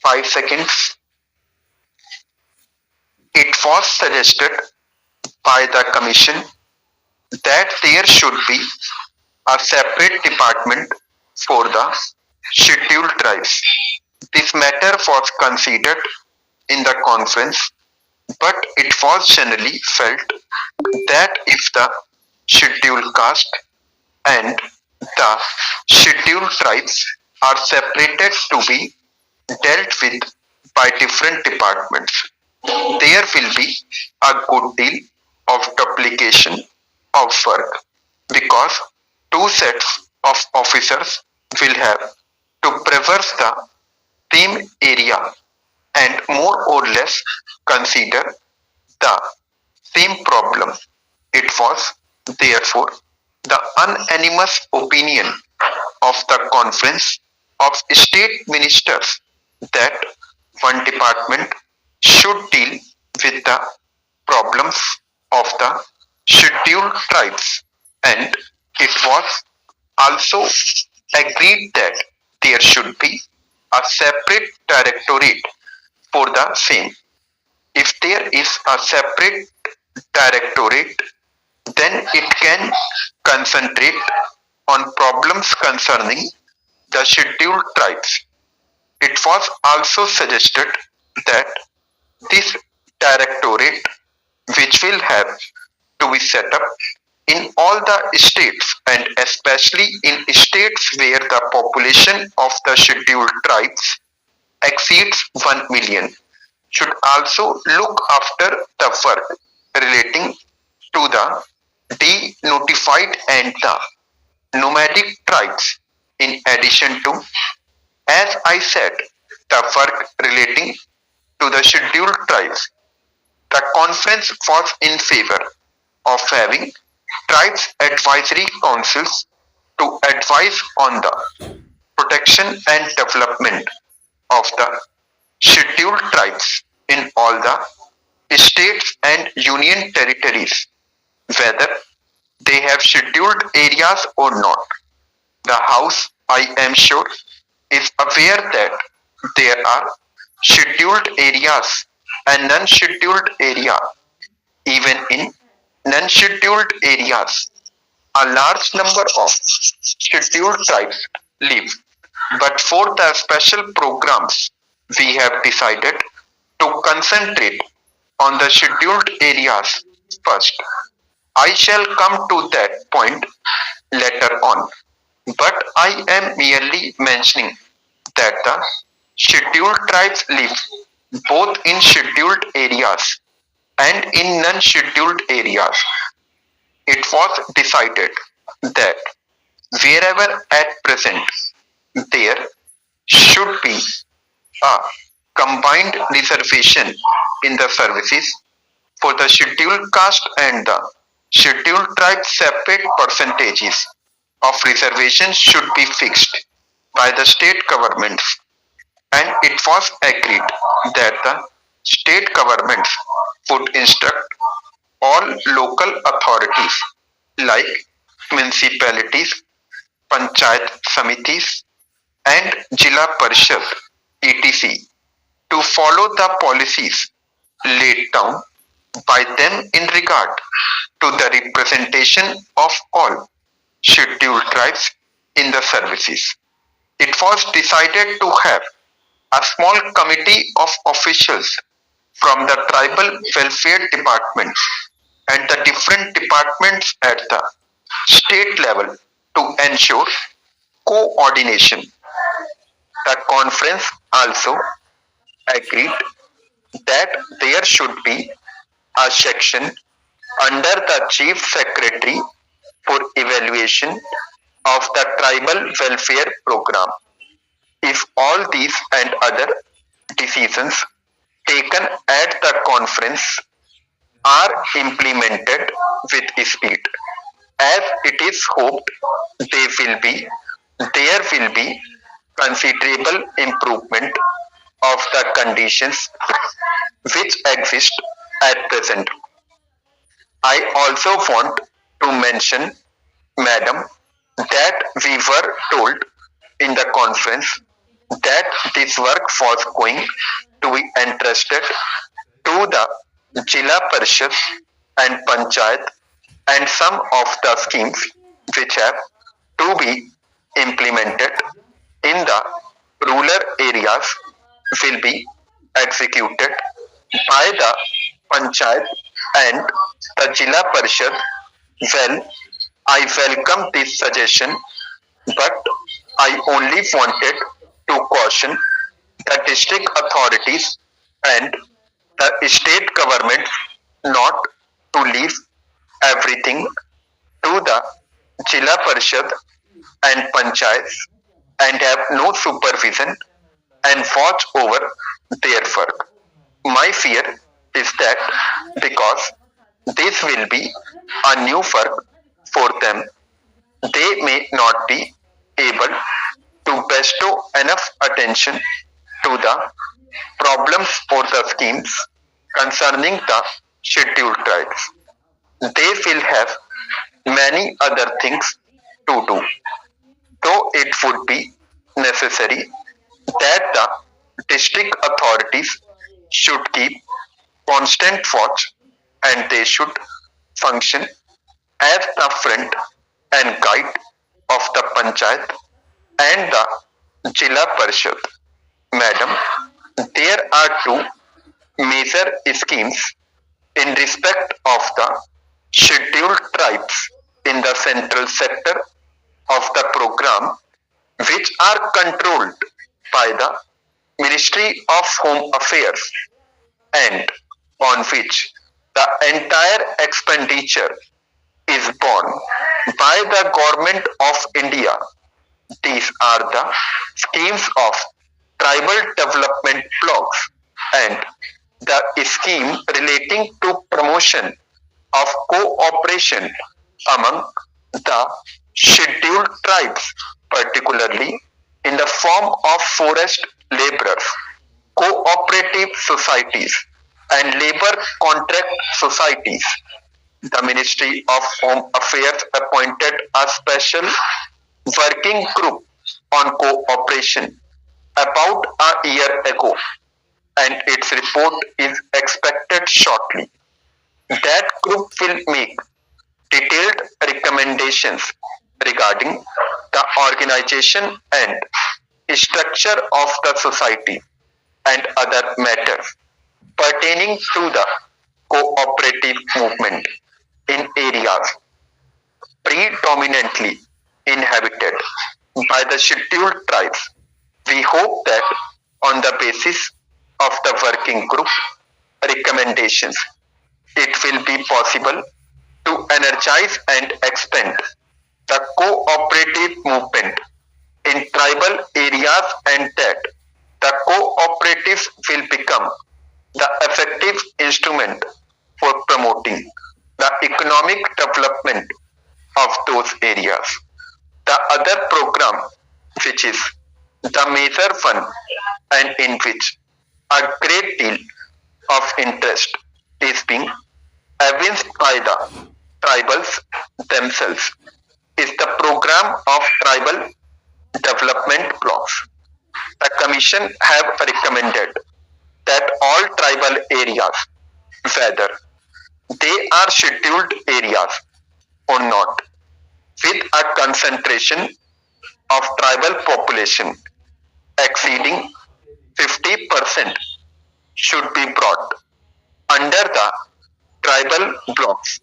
5 seconds. It was suggested by the Commission that there should be a separate department for the scheduled tribes. This matter was considered in the conference, but it was generally felt that if the scheduled caste and the scheduled tribes are separated to be dealt with by different departments, there will be a good deal of duplication of work because two sets of officers will have to traverse the same area and more or less consider the same problem. It was therefore the unanimous opinion of the Conference of State Ministers that one department should deal with the problems of the scheduled tribes, and it was also agreed that there should be a separate directorate for the same. If there is a separate directorate, then it can concentrate on problems concerning the scheduled tribes. It was also suggested that this directorate, which will have to be set up in all the states and especially in states where the population of the scheduled tribes exceeds 1 million, should also look after the work relating to the de-notified and the nomadic tribes. In addition to, as I said, the work relating to the scheduled tribes, the conference was in favor of having tribes advisory councils to advise on the protection and development of the scheduled tribes in all the states and union territories, whether they have scheduled areas or not. The House, I am sure, is aware that there are scheduled areas and non-scheduled area. Even in non-scheduled areas, a large number of scheduled tribes live. But for the special programs, we have decided to concentrate on the scheduled areas first. I shall come to that point later on, but I am merely mentioning that the scheduled tribes live both in scheduled areas and in non-scheduled areas. It was decided that wherever at present there should be a combined reservation in the services for the scheduled caste and the scheduled tribe, separate percentages of reservations should be fixed by the state governments, and it was agreed that the state governments would instruct all local authorities like municipalities, panchayat samitis, and Jila Parishad etc. to follow the policies laid down by them in regard to the representation of all scheduled tribes in the services. It was decided to have a small committee of officials from the tribal welfare departments and the different departments at the state level to ensure coordination. The conference also agreed that there should be a section under the Chief Secretary for evaluation of the tribal welfare program. If all these and other decisions taken at the conference are implemented with speed, as it is hoped there will be considerable improvement of the conditions which exist at present. I also want to mention, Madam, that we were told in the conference that this work was going to be entrusted to the Jila Parishad and Panchayat, and some of the schemes which have to be implemented in the rural areas will be executed by the Panchayat and the Jila Parishad. Well, I welcome this suggestion, but I only wanted to caution the district authorities and the state government not to leave everything to the Jila Parishad and Panchayats and have no supervision and watch over their work. My fear is that because this will be a new work for them, they may not be able to bestow enough attention to the problems or the schemes concerning the scheduled tribes. They will have many other things to do, though it would be necessary that the district authorities should keep constant watch and they should function as the friend and guide of the Panchayat and the Jila Parishad. Madam, there are two major schemes in respect of the scheduled tribes in the central sector of the program, which are controlled by the Ministry of Home Affairs and on which the entire expenditure is borne by the Government of India. These are the schemes of tribal development blocks and the scheme relating to promotion of cooperation among the scheduled tribes, particularly in the form of forest laborers, cooperative societies, and labor contract societies. The Ministry of Home Affairs appointed a special working group on cooperation about a year ago, and its report is expected shortly. That group will make detailed recommendations regarding the organization and structure of the society and other matters pertaining to the cooperative movement in areas predominantly inhabited by the scheduled tribes. We hope that on the basis of the working group recommendations, it will be possible to energize and expand the cooperative movement in tribal areas and that the cooperatives will become the effective instrument for promoting the economic development of those areas. The other program, which is the major one and in which a great deal of interest is being evinced by the tribals themselves, is the program of tribal development blocks. The Commission have recommended that all tribal areas, whether they are scheduled areas or not, with a concentration of tribal population exceeding 50% should be brought under the tribal blocks